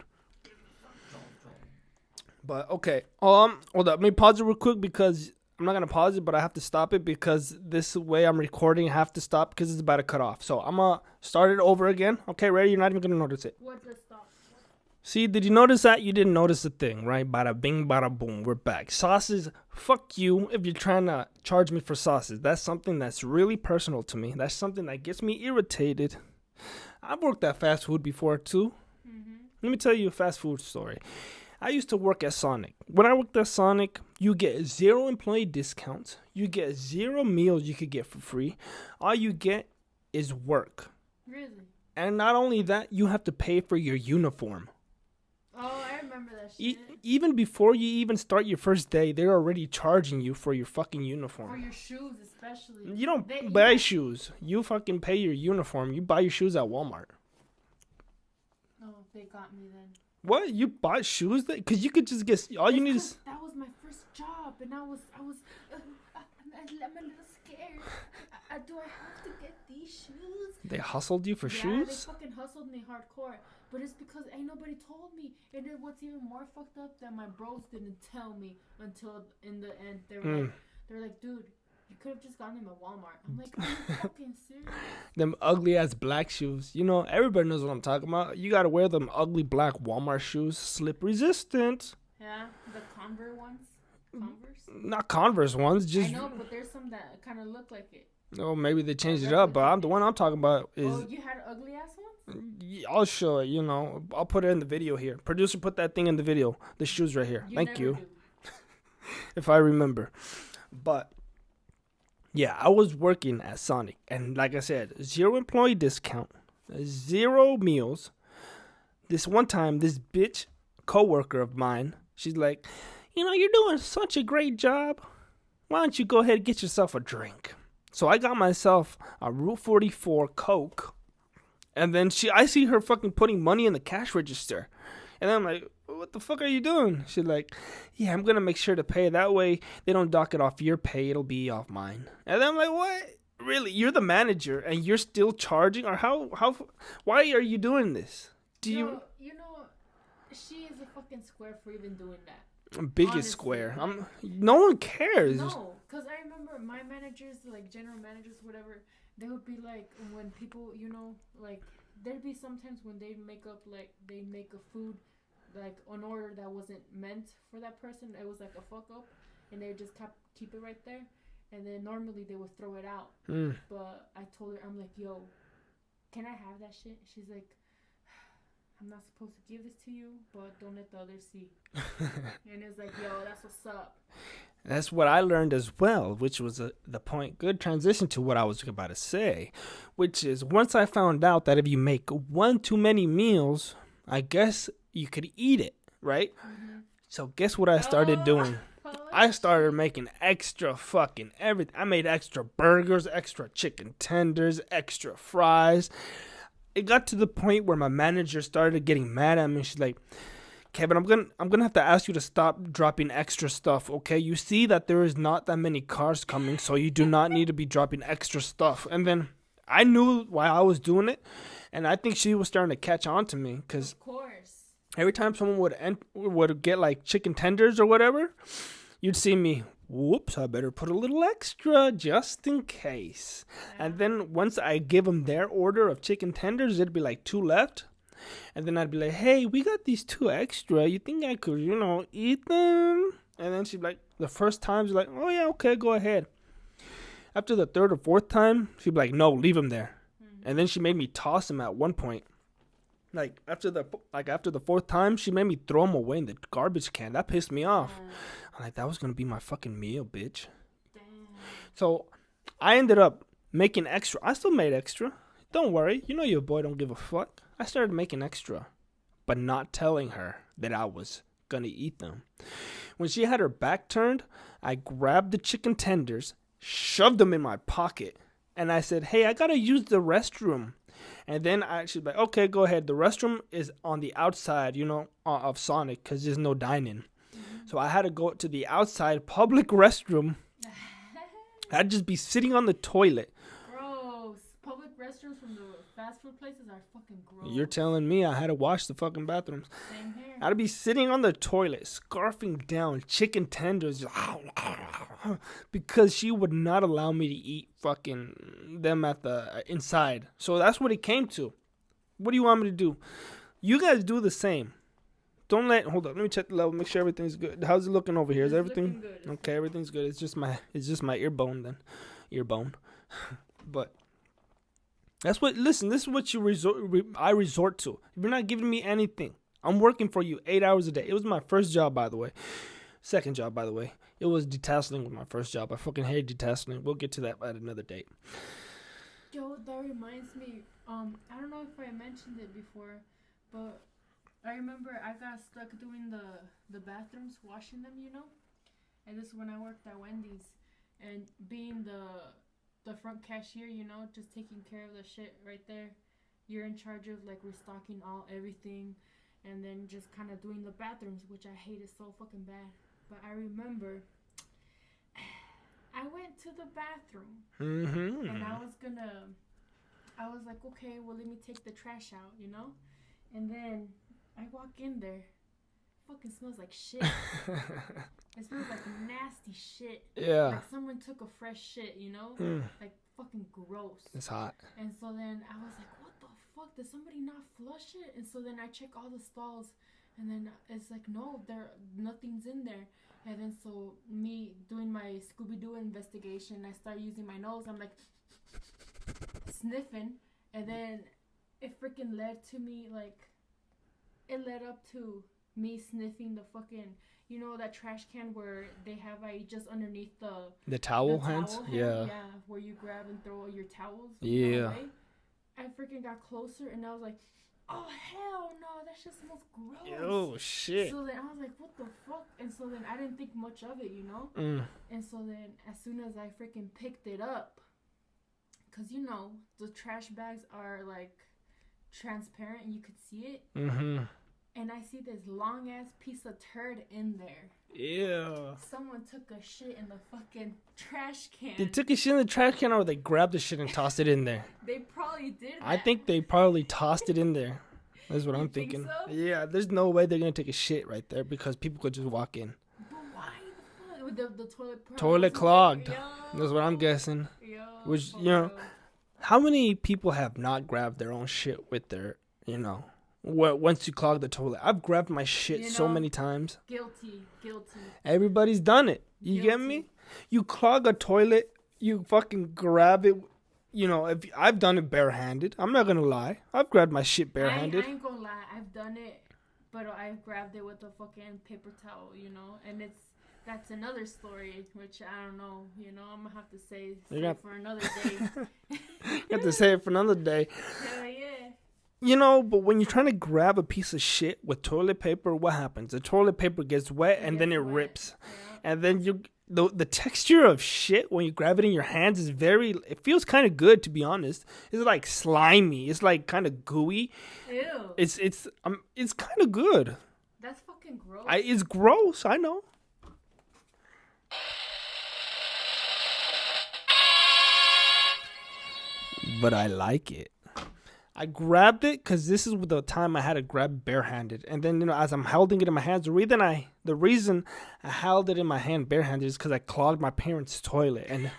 But, okay. Hold up. Let me pause it real quick because I'm not going to pause it, but I have to stop it because this way I'm recording. I have to stop because it's about to cut off. So I'm going to start it over again. Okay, ready? You're not even going to notice it. What does stop? See, did you notice that? You didn't notice a thing, right? Bada bing, bada boom. We're back. Sauces, fuck you if you're trying to charge me for sauces. That's something that's really personal to me. That's something that gets me irritated. I've worked at fast food before, too. Let me tell you a fast food story. I used to work at Sonic. When I worked at Sonic, you get 0 employee discounts. You get 0 meals you could get for free. All you get is work. Really? And not only that, you have to pay for your uniform. Oh, I remember that shit. Even before you even start your first day, they're already charging you for your fucking uniform. For your shoes, especially. You don't buy shoes. You fucking pay your uniform. You buy your shoes at Walmart. Oh, they got me then. What? You bought shoes? Because you could just get... All you need is... That was my first job, and I'm a little scared. Do I have to get these shoes? They hustled you for shoes? Yeah, they fucking hustled me hardcore. But it's because ain't nobody told me. And then what's even more fucked up, that my bros didn't tell me until in the end. They were like, dude, you could have just gotten them at Walmart. I'm like, are you fucking serious? Them ugly ass black shoes. You know, everybody knows what I'm talking about. You gotta wear them ugly black Walmart shoes. Slip resistant. Yeah, the Converse ones. Converse? Not Converse ones. Just... I know, but there's some that kind of look like it. Oh, maybe they changed it up. But the one I'm talking about is... Oh, you had ugly ass ones? I'll show it, you know. I'll put it in the video here. Producer, put that thing in the video. The shoes right here. Thank you. If I remember. But... yeah, I was working at Sonic, and like I said, 0 employee discount, 0 meals. This one time, this bitch coworker of mine, she's like, you're doing such a great job. Why don't you go ahead and get yourself a drink? So I got myself a Route 44 Coke. And then I see her fucking putting money in the cash register. And then I'm like, what the fuck are you doing? She's like, yeah, I'm going to make sure to pay. That way they don't dock it off your pay. It'll be off mine. And then I'm like, what? Really? You're the manager and you're still charging? Or why are you doing this? You know, she is a fucking square for even doing that. Biggest Honestly, square. like, no one cares. No, because I remember my managers, like general managers, whatever, they would be like, when people, like, there'd be sometimes when they make a food, like, an order that wasn't meant for that person. It was like a fuck up, and they just keep it right there. And then normally they would throw it out. But I told her, I'm like, yo, can I have that shit? She's like, I'm not supposed to give this to you, but don't let the others see. And it's like, yo, that's what's up. That's what I learned as well, which was the point. Good transition to what I was about to say, which is once I found out that if you make one too many meals, I guess you could eat it, right? Mm-hmm. So guess what I started doing? I started making extra fucking everything. I made extra burgers, extra chicken tenders, extra fries. It got to the point where my manager started getting mad at me. She's like, Kevin, I'm gonna have to ask you to stop dropping extra stuff, okay? You see that there is not that many cars coming, so you do not need to be dropping extra stuff. And then I knew why I was doing it, and I think she was starting to catch on to me because every time someone would get like chicken tenders or whatever, you'd see me, whoops, I better put a little extra just in case. Yeah. And then once I give them their order of chicken tenders, it'd be like 2 left. And then I'd be like, hey, we got these 2 extra. You think I could, eat them? And then she'd be like, the first time, she's like, oh, yeah, okay, go ahead. After the 3rd or 4th time, she'd be like, no, leave them there. Mm-hmm. And then she made me toss them at one point. Like, after the 4th time, she made me throw them away in the garbage can. That pissed me off. I'm like, that was going to be my fucking meal, bitch. Damn. So I ended up making extra. I still made extra. Don't worry. Your boy don't give a fuck. I started making extra, but not telling her that I was going to eat them. When she had her back turned, I grabbed the chicken tenders, shoved them in my pocket, and I said, hey, I got to use the restroom. And then she'd be like, okay, go ahead. The restroom is on the outside, of Sonic because there's no dining. Mm-hmm. So I had to go to the outside public restroom. I'd just be sitting on the toilet. Gross. Public restrooms from the fast food places are fucking gross. You're telling me I had to wash the fucking bathrooms. Same here. I'd be sitting on the toilet, scarfing down chicken tenders, because she would not allow me to eat fucking them at the inside. So that's what it came to. What do you want me to do? You guys do the same. Hold up, let me check the level, make sure everything's good. How's it looking over here? Is everything good? Okay? Everything's good. It's just my earbone then, but. That's what. Listen, this is what I resort to. If you're not giving me anything, I'm working for you 8 hours a day. It was my first job, by the way. Second job, by the way. It was detasseling with my first job. I fucking hate detasseling. We'll get to that at another date. Yo, that reminds me. I don't know if I mentioned it before, but I remember I got stuck doing the bathrooms, washing them, And this is when I worked at Wendy's, and being the front cashier, just taking care of the shit right there. You're in charge of like restocking everything, and then just kind of doing the bathrooms, which I hate it so fucking bad. But I remember I went to the bathroom, and I was like, okay, well, let me take the trash out, And then I walk in there. Fucking smells like shit. It smells like nasty shit. Yeah. Like someone took a fresh shit, Like fucking gross. It's hot. And so then I was like, what the fuck? Did somebody not flush it? And so then I check all the stalls, and then it's like, no, nothing's in there. And then so me doing my Scooby-Doo investigation, I start using my nose. I'm like sniffing, and then it freaking led to me it led up to me sniffing the fucking, that trash can where they have just underneath the towel hands? Yeah, where you grab and throw your towels. Yeah. I freaking got closer, and I was like, oh hell no, that shit smells gross. Oh shit. So then I was like, what the fuck? And so then I didn't think much of it, you know. And so then as soon as I freaking picked it up, cause you know the trash bags are like transparent and you could see it. And I see this long ass piece of turd in there. Ew. Someone took a shit in the fucking trash can. They took a shit in the trash can, or they grabbed the shit and tossed it in there? They probably did that. I think they probably tossed it in there. That's what I'm thinking. So? Yeah, there's no way they're gonna take a shit right there because people could just walk in. But why the fuck? With the toilet Toilet clogged. Yo. That's what I'm guessing. Yo, Which, you know, how many people have not grabbed their own shit with their, you know, once you clog the toilet? I've grabbed my shit so many times. Guilty. Everybody's done it. You get me? You clog a toilet, you fucking grab it. You know, if I've done it barehanded. I'm not gonna lie. I've grabbed my shit barehanded. I ain't gonna lie. I've done it, but I've grabbed it with a fucking paper towel, you know, and that's another story, which I don't know, you know, I'm gonna have to say for another day. You have to say it for another day. Hell yeah. You know, but when you're trying to grab a piece of shit with toilet paper, what happens? The toilet paper gets wet and then it rips. Yeah. And then the texture of shit when you grab it in your hands is it feels kind of good, to be honest. It's like slimy. It's like kind of gooey. Ew. It's kind of good. That's fucking gross. It's gross, I know. But I like it. I grabbed it because this is the time I had to grab barehanded. And then, you know, as I'm holding it in my hands, the reason I held it in my hand barehanded is because I clogged my parents' toilet. And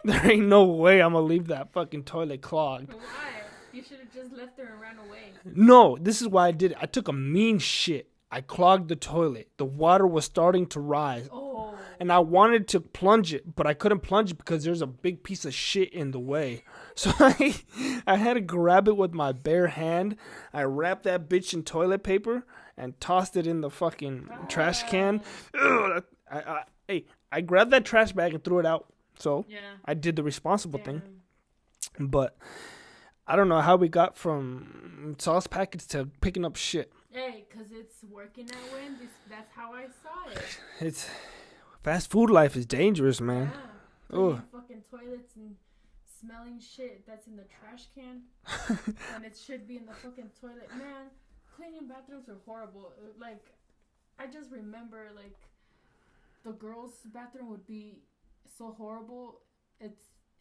there ain't no way I'm going to leave that fucking toilet clogged. Why? You should have just left her and ran away. No, this is why I did it. I took a mean shit. I clogged the toilet. The water was starting to rise. Oh. And I wanted to plunge it, but I couldn't plunge it because there's a big piece of shit in the way. So I had to grab it with my bare hand. I wrapped that bitch in toilet paper and tossed it in the fucking trash can. Ugh, I grabbed that trash bag and threw it out. So I did the responsible thing. But I don't know how we got from sauce packets to picking up shit. Hey, because it's working that way. That's how I saw it. It's... Fast food life is dangerous, man. Yeah. Oh. Fucking toilets and smelling shit that's in the trash can. And it should be in the fucking toilet. Man, cleaning bathrooms are horrible. Like, I just remember, like, the girls' bathroom would be so horrible.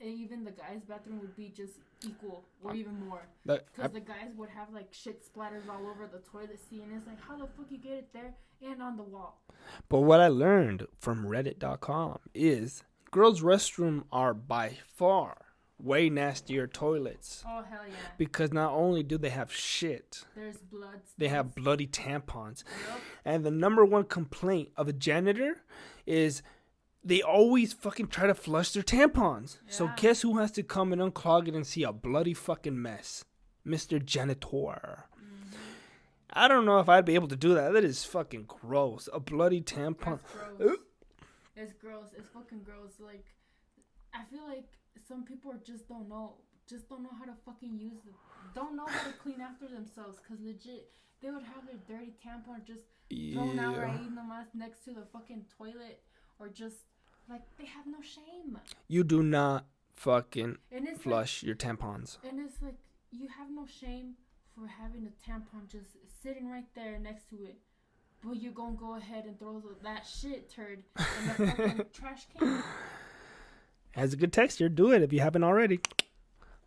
Even the guys' bathroom would be just equal or even more. Because the guys would have, like, shit splatters all over the toilet seat. And it's like, how the fuck you get it there and on the wall? But what I learned from Reddit.com is girls' restrooms are by far way nastier toilets. Oh, hell yeah. Because not only do they have shit, there's blood. They have bloody tampons. Yep. And the number one complaint of a janitor is they always fucking try to flush their tampons. Yeah. So guess who has to come and unclog it and see a bloody fucking mess? Mr. Janitor. I don't know if I'd be able to do that. That is fucking gross. A bloody tampon. That's gross. It's gross. It's fucking gross. Like, I feel like some people just don't know how to fucking use it. Don't know how to clean after themselves. Because legit, they would have their dirty tampon just thrown out right in the mouth next to the fucking toilet. Or just, like, they have no shame. You do not fucking flush your tampons. And it's like, you have no shame for having a tampon just sitting right there next to it, but you're gonna go ahead and throw that shit turd in the fucking trash can. Has a good texture. Do it if you haven't already.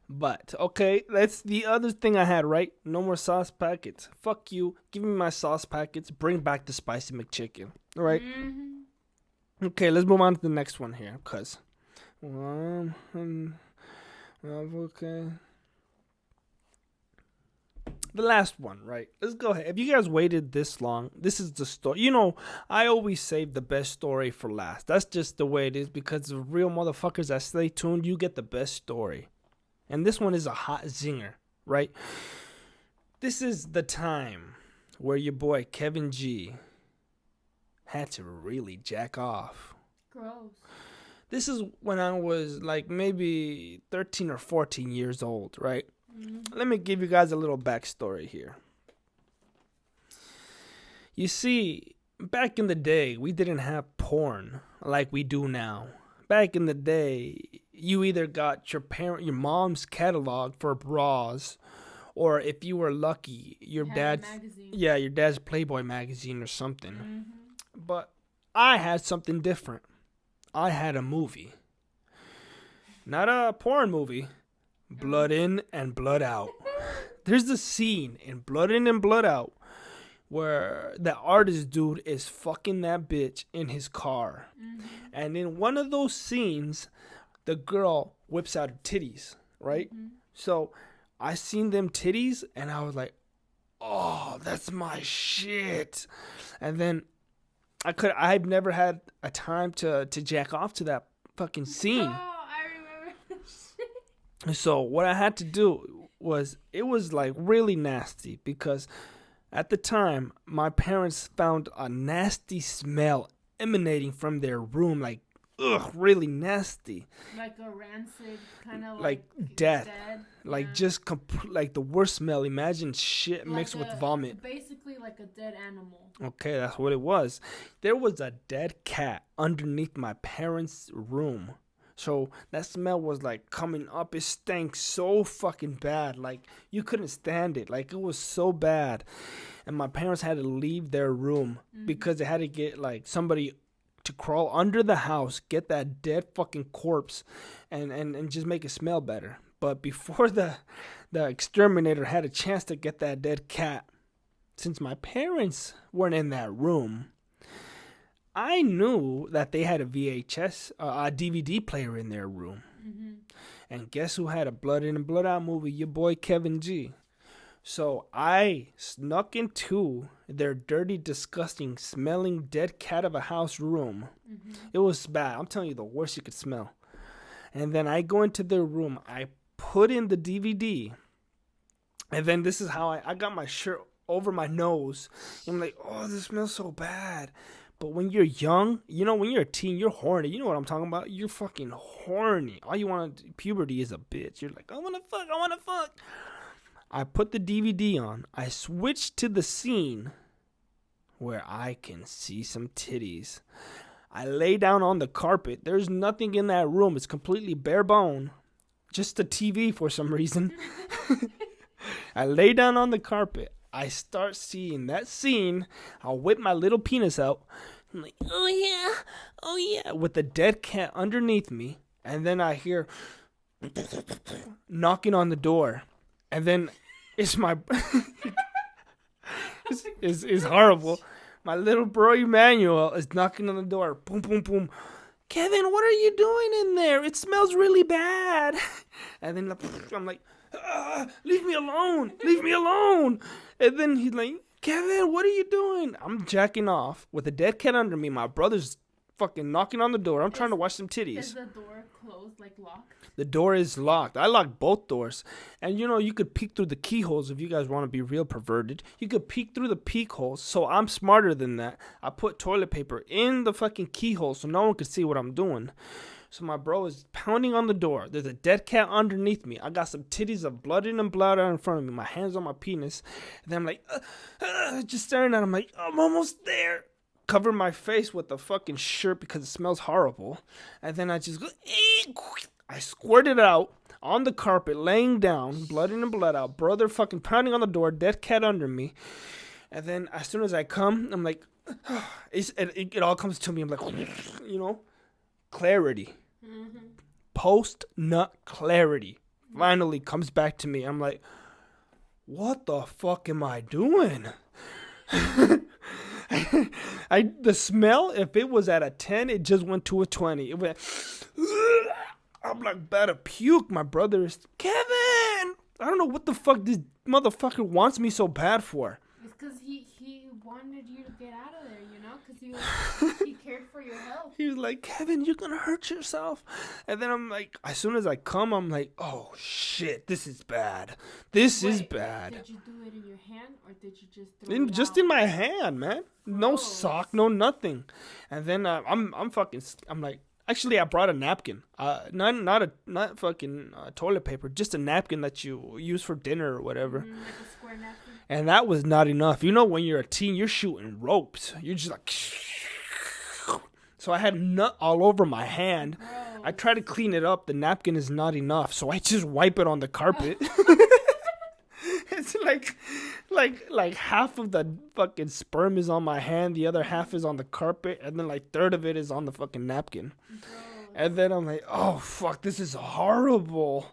But okay, that's the other thing I had, right? No more sauce packets. Fuck you. Give me my sauce packets. Bring back the spicy McChicken. All right. Mm-hmm. Okay, let's move on to the next one here, cause okay. The last one, right? Let's go ahead. If you guys waited this long, this is the story. You know, I always save the best story for last. That's just the way it is because the real motherfuckers that stay tuned, you get the best story. And this one is a hot zinger, right? This is the time where your boy Kevin G had to really jack off. Gross. This is when I was like maybe 13 or 14 years old, right? Let me give you guys a little backstory here. You see, back in the day, we didn't have porn like we do now. Back in the day, you either got your mom's catalog for bras, or if you were lucky, your dad's Playboy magazine or something. But I had something different. I had a movie. Not a porn movie. Blood in and blood out. There's a scene in Blood In and Blood Out where the artist dude is fucking that bitch in his car. And in one of those scenes, the girl whips out her titties, right? So I seen them titties and I was like, oh, that's my shit. And then I've never had a time to jack off to that fucking scene. Oh, I remember that shit. So what I had to do was, it was like really nasty because at the time my parents found a nasty smell emanating from their room, like really nasty, like a rancid kind of like death. Like yeah. just like the worst smell. Imagine shit like mixed with vomit. Basically like a dead animal. Okay, that's what it was. There was a dead cat underneath my parents' room. So that smell was like coming up. It stank so fucking bad. Like you couldn't stand it. Like it was so bad. And my parents had to leave their room because they had to get like somebody to crawl under the house, get that dead fucking corpse and just make it smell better. But before the exterminator had a chance to get that dead cat, since my parents weren't in that room, I knew that they had a VHS, a DVD player in their room. And guess who had a Blood In and Blood Out movie? Your boy Kevin G. So I snuck into their dirty, disgusting, smelling dead cat of a house room. It was bad. I'm telling you, the worst you could smell. And then I go into their room. I put in the DVD. And then this is how I got my shirt over my nose. I'm like, oh, this smells so bad. But when you're young, you know, when you're a teen, you're horny. You know what I'm talking about? You're fucking horny. All you want, puberty is a bitch. You're like, I want to fuck. I put the DVD on. I switched to the scene where I can see some titties. I lay down on the carpet. There's nothing in that room. It's completely bare bone. Just a TV for some reason. I lay down on the carpet. I start seeing that scene. I'll whip my little penis out. I'm like, oh yeah, with the dead cat underneath me. And then I hear knocking on the door. And then it's my... it's horrible. My little bro Emmanuel is knocking on the door. Boom, boom, boom. Kevin, what are you doing in there? It smells really bad. And then I'm like, leave me alone. Leave me alone. And then he's like, Kevin, what are you doing? I'm jacking off with a dead cat under me. My brother's fucking knocking on the door. I'm trying to watch some titties. Is the door closed, like locked? The door is locked. I locked both doors. And you know, you could peek through the keyholes if you guys want to be real perverted. You could peek through the peek holes. So I'm smarter than that. I put toilet paper in the fucking keyhole so no one could see what I'm doing. So my bro is pounding on the door. There's a dead cat underneath me. I got some titties of blood in and blood out in front of me. My hands on my penis. And then I'm like, just staring at him. I'm like, I'm almost there. Cover my face with the fucking shirt because it smells horrible. And then I just go, I squirt it out on the carpet, laying down, blood in and blood out. Brother fucking pounding on the door, dead cat under me. And then as soon as I come, I'm like, it all comes to me. I'm like, you know, clarity. Post-nut clarity finally comes back to me. I'm like, what the fuck am I doing? The smell, if it was at a 10, it just went to a 20. It went, I'm like about to puke. My brother is, Kevin, I don't know what the fuck this motherfucker wants me so bad for. It's because he wanted you to get out of there, you know, because he cared for your health. He was like, Kevin, you're gonna hurt yourself. And then I'm like, as soon as I come, I'm like, oh shit, this is bad. This is bad. Did you do it in your hand or did you just throw it Just out? in my hand, man. No sock, no nothing. And then I'm like, Actually, I brought a napkin. Not fucking toilet paper, just a napkin that you use for dinner or whatever. Like a square napkin. And that was not enough. You know, when you're a teen, you're shooting ropes. You're just like. So I had nut all over my hand. Gross. I try to clean it up. The napkin is not enough, so I just wipe it on the carpet. It's like half of the fucking sperm is on my hand, the other half is on the carpet, and then like third of it is on the fucking napkin. Gross. And then I'm like, oh fuck, this is horrible.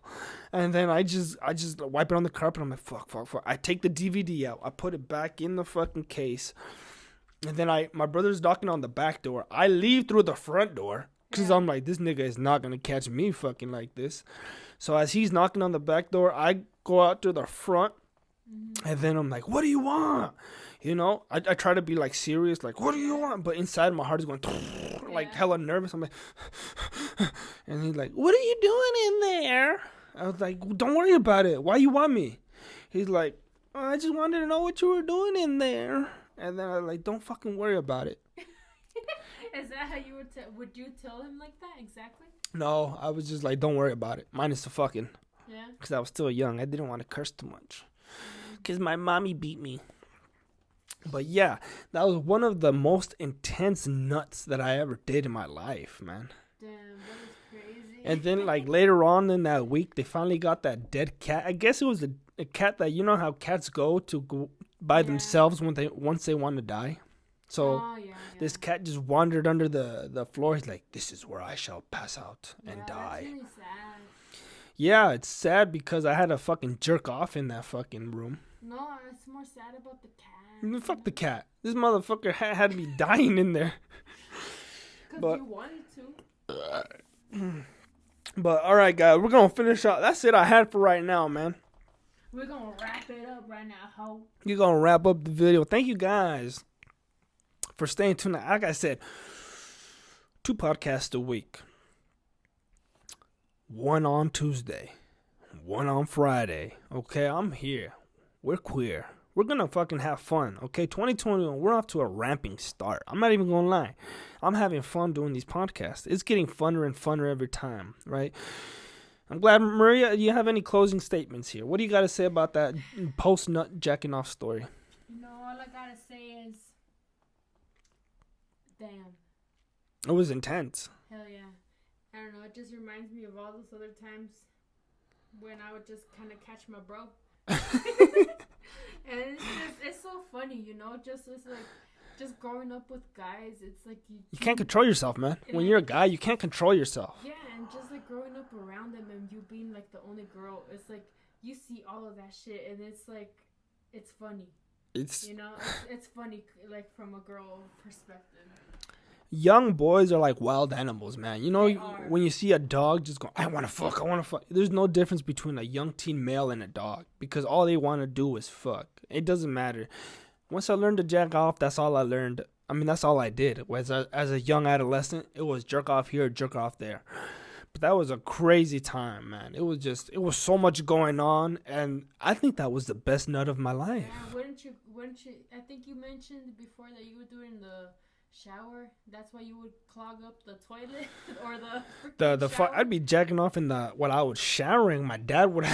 And then I just wipe it on the carpet. I'm like, fuck. I take the DVD out. I put it back in the fucking case. And then my brother's knocking on the back door. I leave through the front door because I'm like, this nigga is not gonna catch me fucking like this. So as he's knocking on the back door, I go out to the front. And then I'm like, what do you want? You know, I try to be like serious, like, what do you want? But inside my heart is going like hella nervous. I'm like, and he's like, what are you doing in there? I was like, don't worry about it. Why you want me? He's like, I just wanted to know what you were doing in there. And then I was like, don't fucking worry about it. Is that how you would you tell him like that exactly? No, I was just like, don't worry about it. Minus the fucking. Yeah. Because I was still young. I didn't want to curse too much. Because my mommy beat me. But yeah, that was one of the most intense nuts that I ever did in my life, man. Damn, that is crazy. And then like later on in that week, they finally got that dead cat. I guess it was a cat that, you know how cats go by themselves once they want to die. So this cat just wandered under the floor. He's like, this is where I shall pass out and die. That's really sad. Yeah, it's sad because I had to fucking jerk off in that fucking room. No, it's more sad about the cat. Fuck the cat. This motherfucker had me dying in there. Because you wanted to. But all right, guys, we're gonna finish up. That's it I had for right now, man. We're gonna wrap it up right now, ho. You're gonna wrap up the video. Thank you guys for staying tuned. Like I said, 2 podcasts a week. 1 on Tuesday, 1 on Friday. Okay, I'm here. We're queer. We're gonna fucking have fun. Okay, 2021, we're off to a ramping start. I'm not even gonna lie. I'm having fun doing these podcasts. It's getting funner and funner every time, right? I'm glad. Maria, do you have any closing statements here? What do you got to say about that post-nut jacking off story? No, all I gotta say is, damn. It was intense. Hell yeah. I don't know, it just reminds me of all those other times when I would just kind of catch my bro. And it's so funny, you know, just growing up with guys, it's like you can't control yourself, man. When you're a guy, you can't control yourself. Yeah, and just like growing up around them and you being like the only girl, it's like you see all of that shit and it's like, it's funny. You know, it's funny like from a girl perspective. Young boys are like wild animals, man. You know, when you see a dog just go, I want to fuck. There's no difference between a young teen male and a dog because all they want to do is fuck. It doesn't matter. Once I learned to jack off, that's all I learned. I mean, that's all I did. As a young adolescent, it was jerk off here, jerk off there. But that was a crazy time, man. It was so much going on, and I think that was the best nut of my life. Yeah, wouldn't you, I think you mentioned before that you would do it in the shower. That's why you would clog up the toilet or the shower. I'd be jacking off while I was showering. My dad would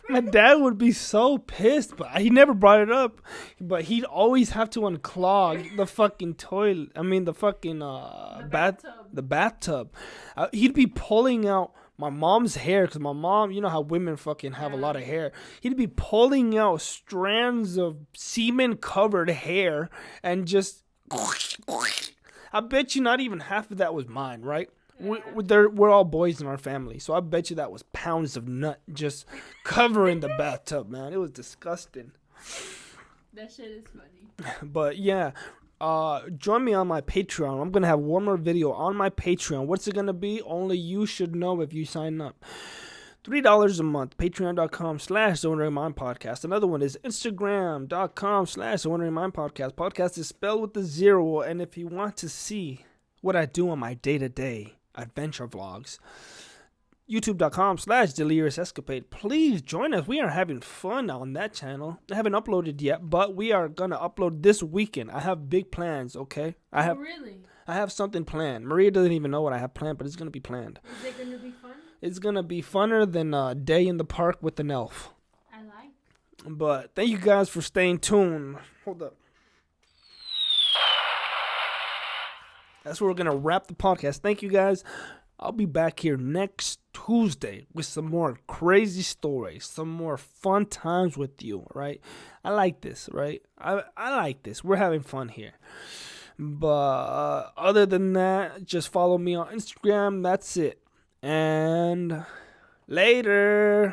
my dad would be so pissed, but he never brought it up. But he'd always have to unclog the fucking toilet. I mean, the fucking the bathtub. He'd be pulling out my mom's hair because my mom, you know how women fucking have a lot of hair. He'd be pulling out strands of semen-covered hair and just. I bet you not even half of that was mine, right? We're all boys in our family, so I bet you that was pounds of nut just covering the bathtub, man. It was disgusting. That shit is funny. But yeah, join me on my Patreon. I'm gonna have one more video on my Patreon. What's it gonna be? Only you should know if you sign up. $3 a month. Patreon.com/TheWonderingMindPodcast. Another one is Instagram.com/TheWonderingMindPodcast. Podcast is spelled with the 0. And if you want to see what I do on my day-to-day adventure vlogs, youtube.com/DeleriousEscapade. Please join us. We are having fun on that channel. I haven't uploaded yet, but we are going to upload this weekend. I have big plans, okay? I have something planned. Maria doesn't even know what I have planned, but it's going to be planned. Is it going to be fun? It's going to be funner than a day in the park with an elf. I like. But thank you guys for staying tuned. Hold up. That's where we're going to wrap the podcast. Thank you guys. I'll be back here next Tuesday with some more crazy stories, some more fun times with you, right? I like this, right? I like this. We're having fun here. But other than that, just follow me on Instagram. That's it. And later.